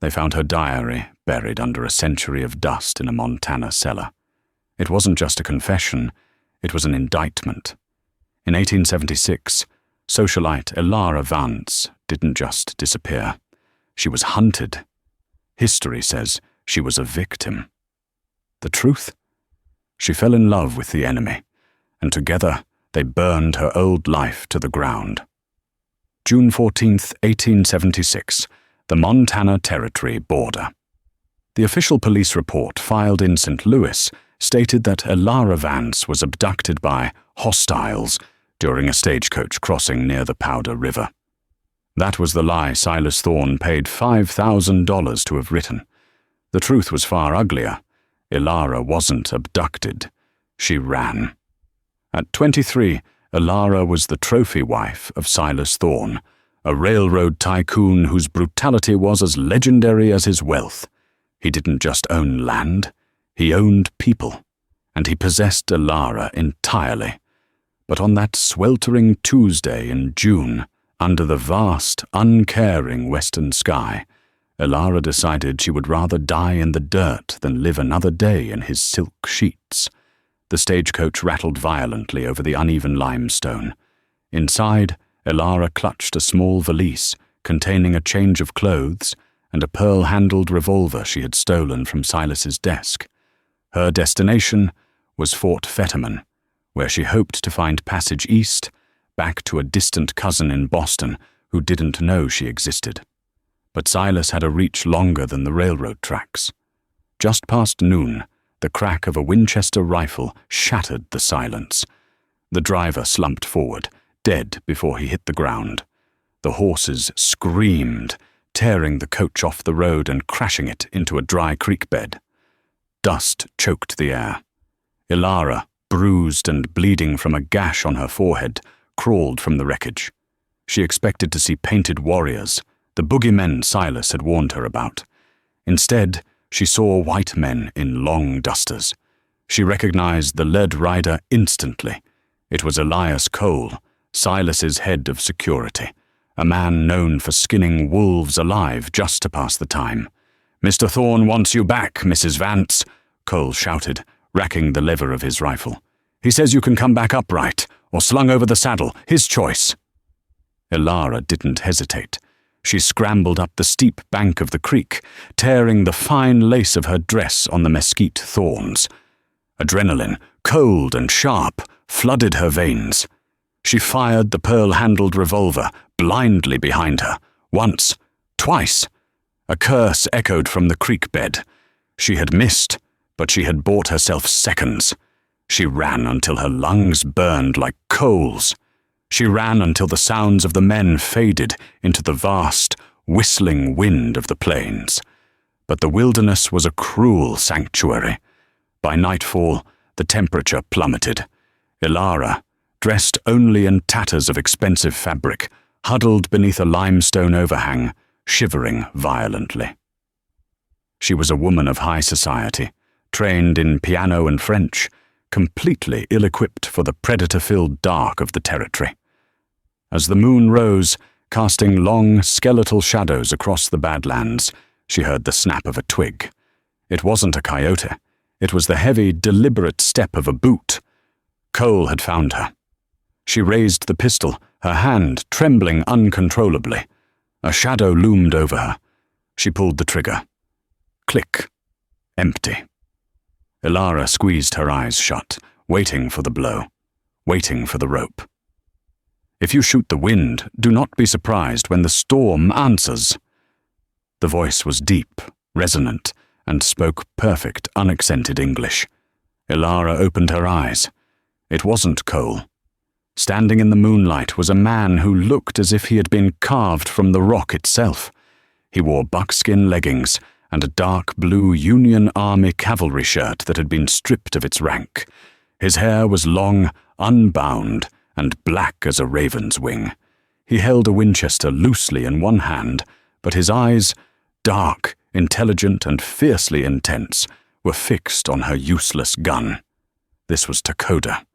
They found her diary buried under a century of dust in a Montana cellar. It wasn't just a confession, it was an indictment. In 1876, socialite Elara Vance didn't just disappear. She was hunted. History says she was a victim. The truth? She fell in love with the enemy, and together they burned her old life to the ground. June 14, 1876, the Montana Territory border. The official police report filed in St. Louis stated that Elara Vance was abducted by hostiles during a stagecoach crossing near the Powder River. That was the lie Silas Thorne paid $5,000 to have written. The truth was far uglier. Elara wasn't abducted. She ran. At 23, Elara was the trophy wife of Silas Thorne, a railroad tycoon whose brutality was as legendary as his wealth. He didn't just own land, he owned people, and he possessed Elara entirely. But on that sweltering Tuesday in June, under the vast, uncaring western sky, Elara decided she would rather die in the dirt than live another day in his silk sheets. The stagecoach rattled violently over the uneven limestone. Inside, Elara clutched a small valise containing a change of clothes and a pearl-handled revolver she had stolen from Silas's desk. Her destination was Fort Fetterman, where she hoped to find passage east, back to a distant cousin in Boston who didn't know she existed. But Silas had a reach longer than the railroad tracks. Just past noon, the crack of a Winchester rifle shattered the silence. The driver slumped forward, dead before he hit the ground. The horses screamed, tearing the coach off the road and crashing it into a dry creek bed. Dust choked the air. Elara, bruised and bleeding from a gash on her forehead, crawled from the wreckage. She expected to see painted warriors, the boogeymen Silas had warned her about. Instead, she saw white men in long dusters. She recognized the lead rider instantly. It was Elias Cole, Silas's head of security, a man known for skinning wolves alive just to pass the time. "Mr. Thorne wants you back, Mrs. Vance," Cole shouted, racking the lever of his rifle. "He says you can come back upright, or slung over the saddle, his choice." Elara didn't hesitate. She scrambled up the steep bank of the creek, tearing the fine lace of her dress on the mesquite thorns. Adrenaline, cold and sharp, flooded her veins. She fired the pearl-handled revolver blindly behind her, once, twice. A curse echoed from the creek bed. She had missed, but she had bought herself seconds. She ran until her lungs burned like coals. She ran until the sounds of the men faded into the vast, whistling wind of the plains. But the wilderness was a cruel sanctuary. By nightfall, the temperature plummeted. Elara, dressed only in tatters of expensive fabric, huddled beneath a limestone overhang, shivering violently. She was a woman of high society, trained in piano and French, completely ill-equipped for the predator-filled dark of the territory. As the moon rose, casting long, skeletal shadows across the Badlands, she heard the snap of a twig. It wasn't a coyote. It was the heavy, deliberate step of a boot. Cole had found her. She raised the pistol, her hand trembling uncontrollably. A shadow loomed over her. She pulled the trigger. Click. Empty. Elara squeezed her eyes shut, waiting for the blow, waiting for the rope. "If you shoot the wind, do not be surprised when the storm answers." The voice was deep, resonant, and spoke perfect, unaccented English. Elara opened her eyes. It wasn't Cole. Standing in the moonlight was a man who looked as if he had been carved from the rock itself. He wore buckskin leggings and a dark blue Union Army cavalry shirt that had been stripped of its rank. His hair was long, unbound, and black as a raven's wing. He held a Winchester loosely in one hand, but his eyes, dark, intelligent, and fiercely intense, were fixed on her useless gun. This was Lakota.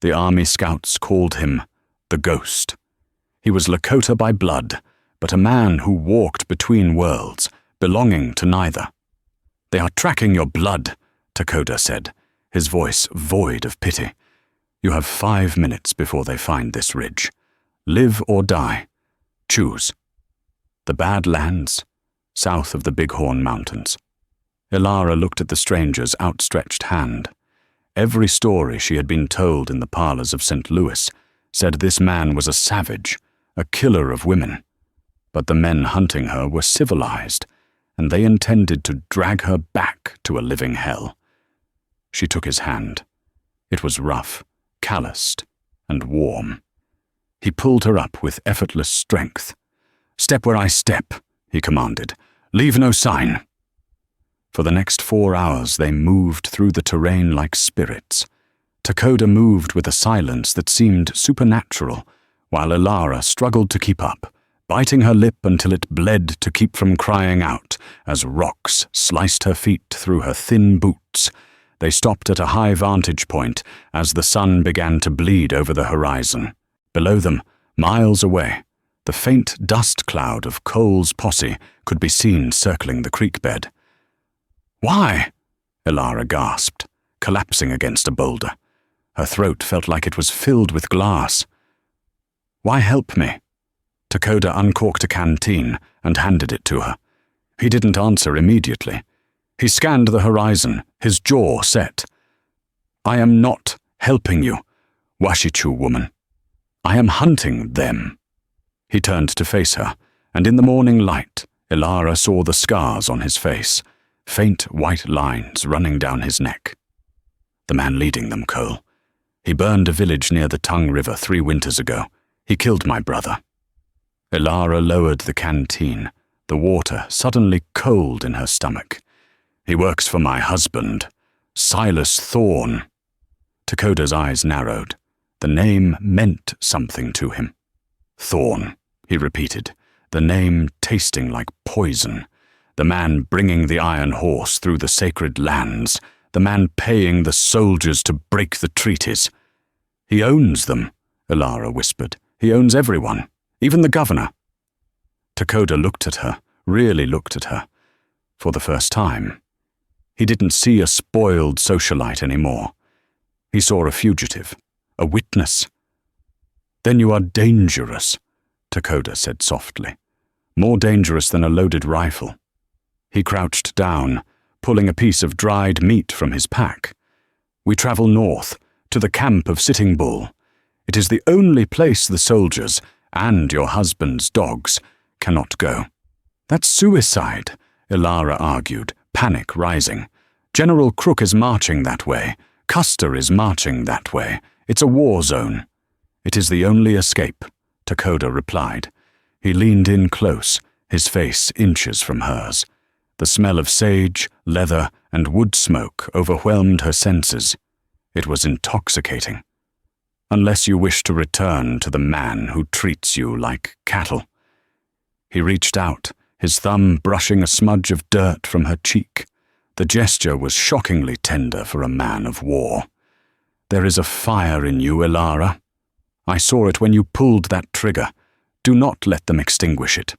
The Army scouts called him the Ghost. He was Lakota by blood, but a man who walked between worlds, belonging to neither. "They are tracking your blood," Lakota said, his voice void of pity. "You have 5 minutes before they find this ridge. Live or die. Choose." The Badlands, south of the Bighorn Mountains. Ilara looked at the stranger's outstretched hand. Every story she had been told in the parlors of St. Louis said this man was a savage, a killer of women. But the men hunting her were civilized, and they intended to drag her back to a living hell. She took his hand. It was rough, calloused, and warm. He pulled her up with effortless strength. "Step where I step," he commanded. "Leave no sign." For the next 4 hours they moved through the terrain like spirits. Lakota moved with a silence that seemed supernatural, while Ilara struggled to keep up, biting her lip until it bled to keep from crying out as rocks sliced her feet through her thin boots. They stopped at a high vantage point as the sun began to bleed over the horizon. Below them, miles away, the faint dust cloud of Cole's posse could be seen circling the creek bed. "Why?" Ilara gasped, collapsing against a boulder. Her throat felt like it was filled with glass. "Why help me?" Lakota uncorked a canteen and handed it to her. He didn't answer immediately. He scanned the horizon, his jaw set. "I am not helping you, Washichu woman. I am hunting them." He turned to face her, and in the morning light, Ilara saw the scars on his face, faint white lines running down his neck. "The man leading them, Cole. He burned a village near the Tongue River 3 winters ago. He killed my brother." Ilara lowered the canteen, the water suddenly cold in her stomach. "He works for my husband, Silas Thorne." Lakota's eyes narrowed. The name meant something to him. "Thorne," he repeated, the name tasting like poison. The man bringing the iron horse through the sacred lands, the man paying the soldiers to break the treaties. "He owns them," Ilara whispered. "He owns everyone, even the governor." Lakota looked at her, really looked at her, for the first time. He didn't see a spoiled socialite anymore. He saw a fugitive, a witness. "Then you are dangerous," Lakota said softly. "More dangerous than a loaded rifle." He crouched down, pulling a piece of dried meat from his pack. "We travel north, to the camp of Sitting Bull. It is the only place the soldiers, and your husband's dogs, cannot go." "That's suicide," Ilara argued, panic rising. "General Crook is marching that way. Custer is marching that way. It's a war zone." "It is the only escape," Lakota replied. He leaned in close, his face inches from hers. The smell of sage, leather, and wood smoke overwhelmed her senses. It was intoxicating. "Unless you wish to return to the man who treats you like cattle." He reached out, his thumb brushing a smudge of dirt from her cheek. The gesture was shockingly tender for a man of war. "There is a fire in you, Ilara. I saw it when you pulled that trigger. Do not let them extinguish it."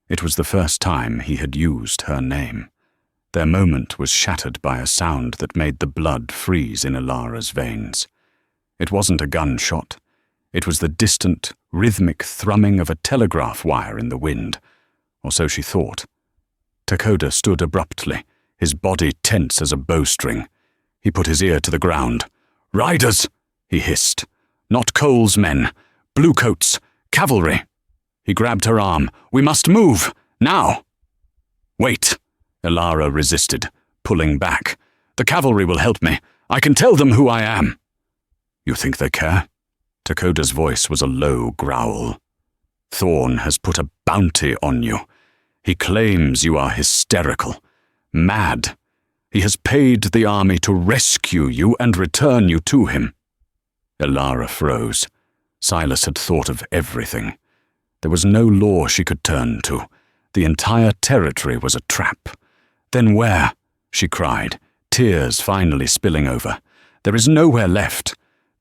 It was the first time he had used her name. Their moment was shattered by a sound that made the blood freeze in Ilara's veins. It wasn't a gunshot. It was the distant, rhythmic thrumming of a telegraph wire in the wind, or so she thought. Lakota stood abruptly, his body tense as a bowstring. He put his ear to the ground. "Riders!" he hissed. "Not Cole's men. Bluecoats. Cavalry." He grabbed her arm. "We must move! Now!" "Wait!" Ilara resisted, pulling back. "The cavalry will help me. I can tell them who I am." "You think they care?" Lakota's voice was a low growl. "Thorne has put a bounty on you. He claims you are hysterical, mad. He has paid the army to rescue you and return you to him." Ilara froze. Silas had thought of everything. There was no law she could turn to. The entire territory was a trap. "Then where?" she cried, tears finally spilling over. "There is nowhere left."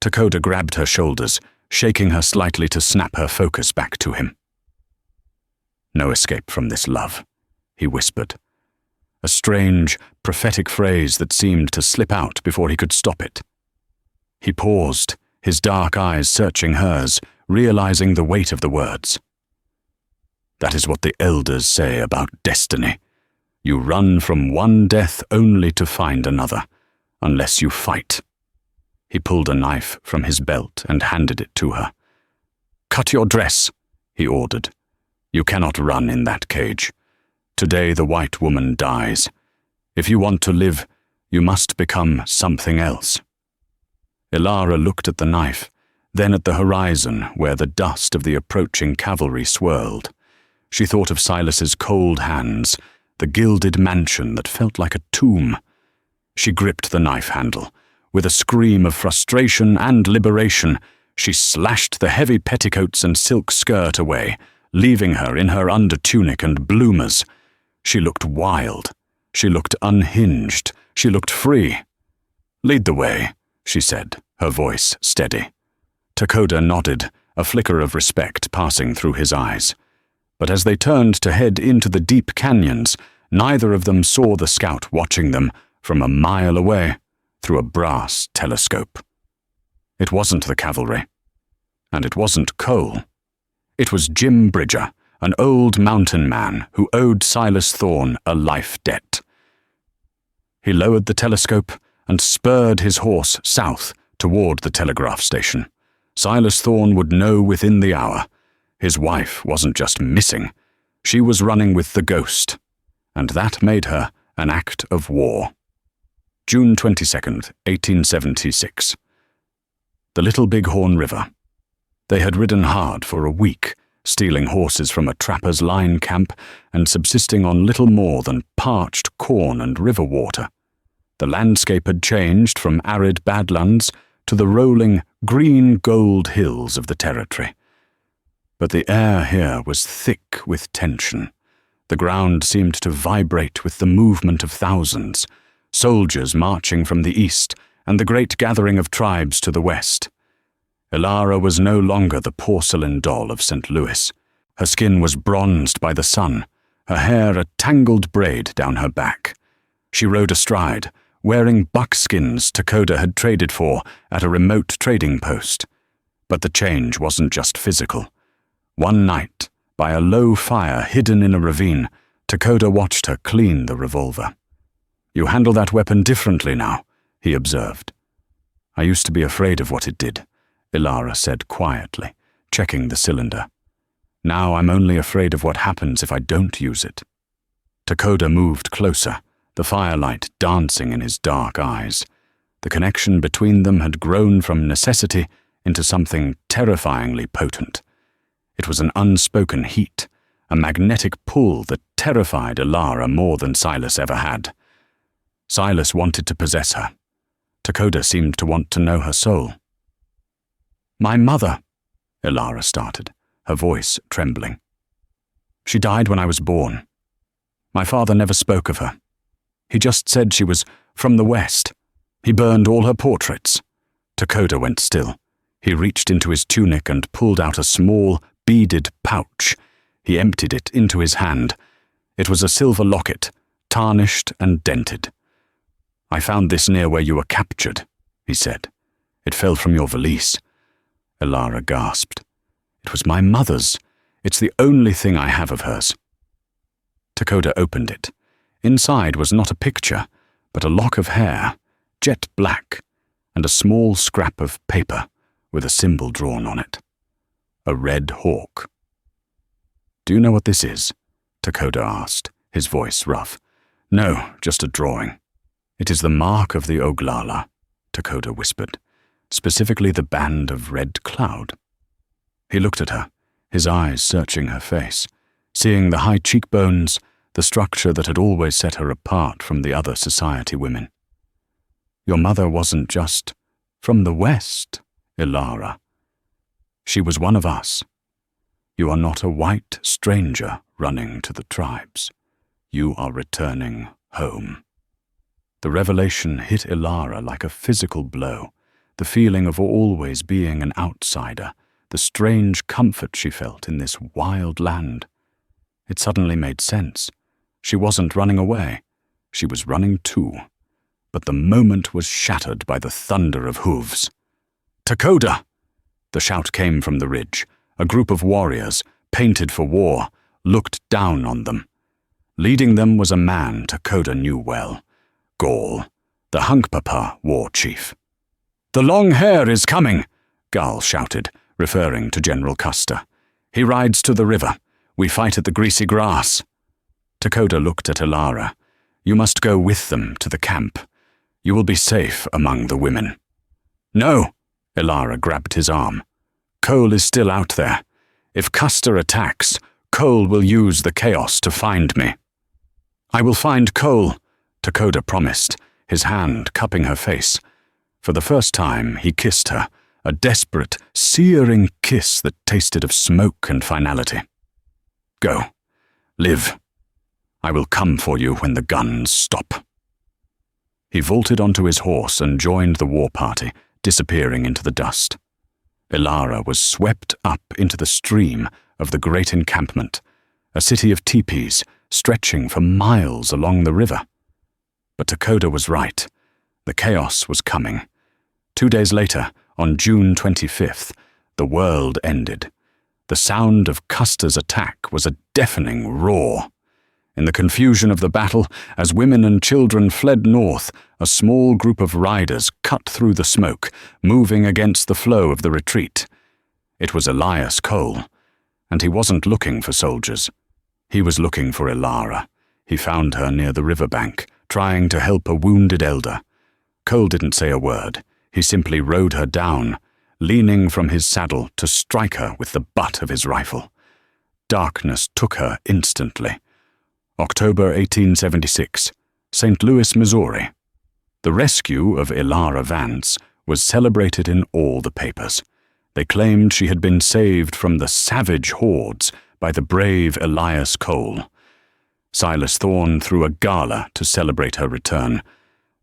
Lakota grabbed her shoulders, shaking her slightly to snap her focus back to him. "No escape from this love. he whispered. A strange, prophetic phrase that seemed to slip out before he could stop it. He paused, his dark eyes searching hers, realizing the weight of the words. That is what the elders say about destiny. You run from one death only to find another, unless you fight. He pulled a knife from his belt and handed it to her. Cut your dress, he ordered. You cannot run in that cage. Today the white woman dies. If you want to live, you must become something else. Ilara looked at the knife, then at the horizon where the dust of the approaching cavalry swirled. She thought of Silas's cold hands, the gilded mansion that felt like a tomb. She gripped the knife handle. With a scream of frustration and liberation, she slashed the heavy petticoats and silk skirt away, leaving her in her undertunic and bloomers. She looked wild. She looked unhinged. She looked free. Lead the way, she said, her voice steady. Lakota nodded, a flicker of respect passing through his eyes. But as they turned to head into the deep canyons, neither of them saw the scout watching them from a mile away through a brass telescope. It wasn't the cavalry. And it wasn't Cole. It was Jim Bridger, an old mountain man who owed Silas Thorne a life debt. He lowered the telescope and spurred his horse south toward the telegraph station. Silas Thorne would know within the hour. His wife wasn't just missing. She was running with the ghost, and that made her an act of war. June 22nd, 1876. The Little Bighorn River. They had ridden hard for a week, stealing horses from a trapper's line camp and subsisting on little more than parched corn and river water. The landscape had changed from arid badlands to the rolling green-gold hills of the territory. But the air here was thick with tension. The ground seemed to vibrate with the movement of thousands, soldiers marching from the east and the great gathering of tribes to the west. Ilara was no longer the porcelain doll of St. Louis. Her skin was bronzed by the sun, her hair a tangled braid down her back. She rode astride, wearing buckskins Lakota had traded for at a remote trading post. But the change wasn't just physical. One night, by a low fire hidden in a ravine, Lakota watched her clean the revolver. You handle that weapon differently now, he observed. I used to be afraid of what it did, Ilara said quietly, checking the cylinder. Now I'm only afraid of what happens if I don't use it. Lakota moved closer, the firelight dancing in his dark eyes. The connection between them had grown from necessity into something terrifyingly potent. It was an unspoken heat, a magnetic pull that terrified Ilara more than Silas ever had. Silas wanted to possess her. Lakota seemed to want to know her soul. My mother, Ilara started, her voice trembling. She died when I was born. My father never spoke of her. He just said she was from the West. He burned all her portraits. Lakota went still. He reached into his tunic and pulled out a small, beaded pouch. He emptied it into his hand. It was a silver locket, tarnished and dented. I found this near where you were captured, he said. It fell from your valise. Ilara gasped. It was my mother's. It's the only thing I have of hers. Lakota opened it. Inside was not a picture, but a lock of hair, jet black, and a small scrap of paper with a symbol drawn on it. A red hawk. Do you know what this is? Lakota asked, his voice rough. No, just a drawing. It is the mark of the Oglala, Lakota whispered, specifically the band of red cloud. He looked at her, his eyes searching her face, seeing the high cheekbones, the structure that had always set her apart from the other society women. Your mother wasn't just from the West, Ilara. She was one of us. You are not a white stranger running to the tribes. You are returning home. The revelation hit Ilara like a physical blow, the feeling of always being an outsider, the strange comfort she felt in this wild land. It suddenly made sense. She wasn't running away. She was running too. But the moment was shattered by the thunder of hooves. "Lakota!" The shout came from the ridge. A group of warriors, painted for war, looked down on them. Leading them was a man Lakota knew well, Gaul, the Hunkpapa war chief. "The long hair is coming," Gaul shouted, referring to General Custer. "He rides to the river. We fight at the greasy grass." Lakota looked at Ilara. "You must go with them to the camp. You will be safe among the women." "No!" Ilara grabbed his arm. "Cole is still out there. If Custer attacks, Cole will use the chaos to find me." "I will find Cole," Lakota promised, his hand cupping her face. For the first time, he kissed her, a desperate, searing kiss that tasted of smoke and finality. "Go. Live. I will come for you when the guns stop." He vaulted onto his horse and joined the war party, disappearing into the dust. Ilara was swept up into the stream of the great encampment, a city of teepees stretching for miles along the river. But Lakota was right. The chaos was coming. 2 days later, on June 25th, the world ended. The sound of Custer's attack was a deafening roar. In the confusion of the battle, as women and children fled north, a small group of riders cut through the smoke, moving against the flow of the retreat. It was Elias Cole, and he wasn't looking for soldiers. He was looking for Ilara. He found her near the riverbank, trying to help a wounded elder. Cole didn't say a word. He simply rode her down, leaning from his saddle to strike her with the butt of his rifle. Darkness took her instantly. October 1876, St. Louis, Missouri. The rescue of Ilara Vance was celebrated in all the papers. They claimed she had been saved from the savage hordes by the brave Elias Cole. Silas Thorne threw a gala to celebrate her return,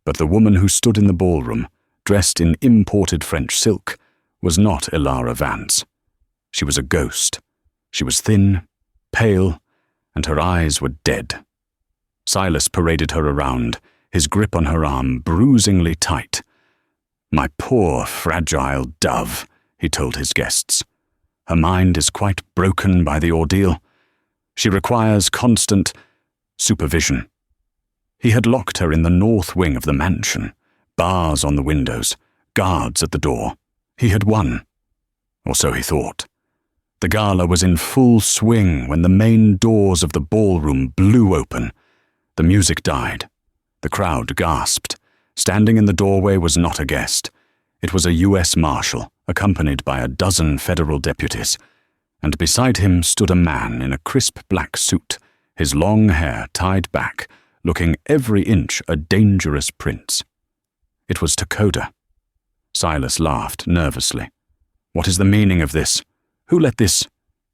but the woman who stood in the ballroom, dressed in imported French silk, was not Ilara Vance. She was a ghost. She was thin, pale, and her eyes were dead. Silas paraded her around, his grip on her arm bruisingly tight. "My poor, fragile dove," he told his guests. "Her mind is quite broken by the ordeal. She requires constant supervision." He had locked her in the north wing of the mansion, bars on the windows, guards at the door. He had won. Or so he thought. The gala was in full swing when the main doors of the ballroom blew open. The music died. The crowd gasped. Standing in the doorway was not a guest. It was a U.S. Marshal, accompanied by a dozen federal deputies, and beside him stood a man in a crisp black suit, his long hair tied back, looking every inch a dangerous prince. It was Lakota. Silas laughed nervously. "What is the meaning of this? Who let this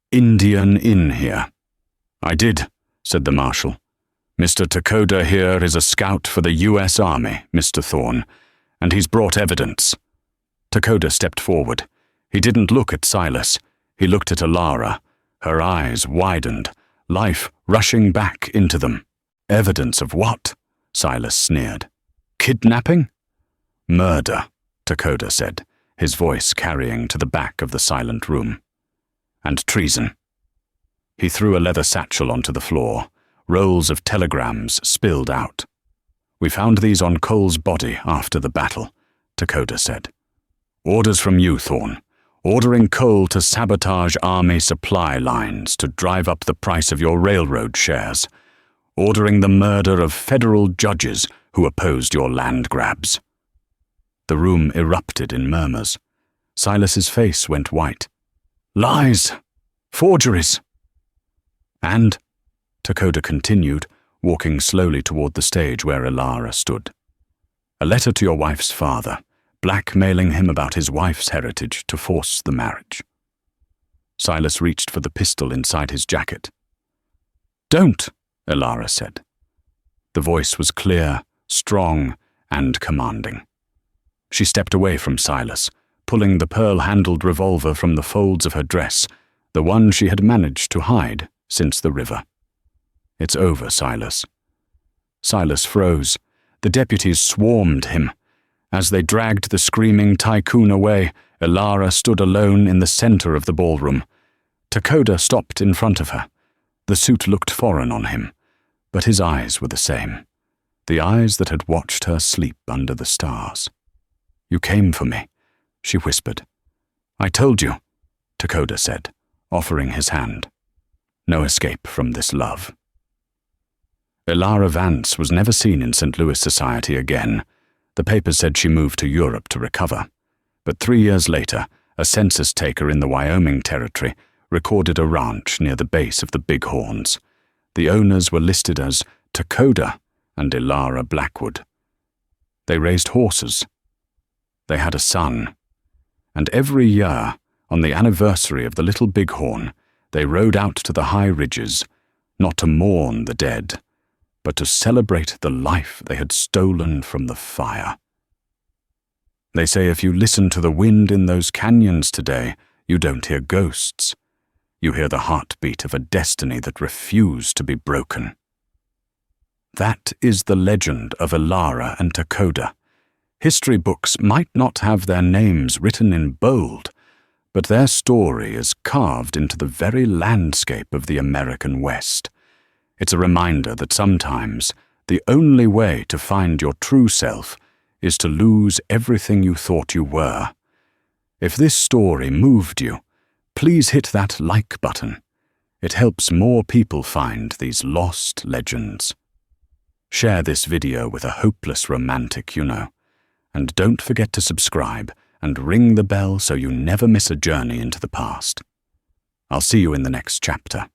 Indian in here?" "I did," said the marshal. "Mr. Lakota here is a scout for the U.S. Army, Mr. Thorne, and he's brought evidence." Lakota stepped forward. He didn't look at Silas. He looked at Ilara. Her eyes widened, life rushing back into them. "Evidence of what?" Silas sneered. "Kidnapping?" "Murder," Lakota said, his voice carrying to the back of the silent room. "And treason." He threw a leather satchel onto the floor. Rolls of telegrams spilled out. "We found these on Cole's body after the battle," Lakota said. "Orders from you, Thorne, ordering Cole to sabotage army supply lines to drive up the price of your railroad shares, ordering the murder of federal judges who opposed your land grabs." The room erupted in murmurs. Silas's face went white. "Lies! Forgeries!" "And," Lakota continued, walking slowly toward the stage where Ilara stood, "a letter to your wife's father, blackmailing him about his wife's heritage to force the marriage." Silas reached for the pistol inside his jacket. "Don't," Ilara said. The voice was clear, strong, and commanding. She stepped away from Silas, pulling the pearl-handled revolver from the folds of her dress, the one she had managed to hide since the river. "It's over, Silas." Silas froze. The deputies swarmed him. As they dragged the screaming tycoon away, Elara stood alone in the center of the ballroom. Dakota stopped in front of her. The suit looked foreign on him, but his eyes were the same. The eyes that had watched her sleep under the stars. "You came for me," she whispered. "I told you," Dakota said, offering his hand. "No escape from this love." Elara Vance was never seen in St. Louis society again. The papers said she moved to Europe to recover. But 3 years later, a census taker in the Wyoming Territory recorded a ranch near the base of the Bighorns. The owners were listed as Dakota and Elara Blackwood. They raised horses. They had a son. And every year, on the anniversary of the Little Bighorn, they rode out to the high ridges, not to mourn the dead, but to celebrate the life they had stolen from the fire. They say if you listen to the wind in those canyons today, you don't hear ghosts. You hear the heartbeat of a destiny that refused to be broken. That is the legend of Elara and Dakota. History books might not have their names written in bold, but their story is carved into the very landscape of the American West. It's a reminder that sometimes the only way to find your true self is to lose everything you thought you were. If this story moved you, please hit that like button. It helps more people find these lost legends. Share this video with a hopeless romantic you know. And don't forget to subscribe and ring the bell so you never miss a journey into the past. I'll see you in the next chapter.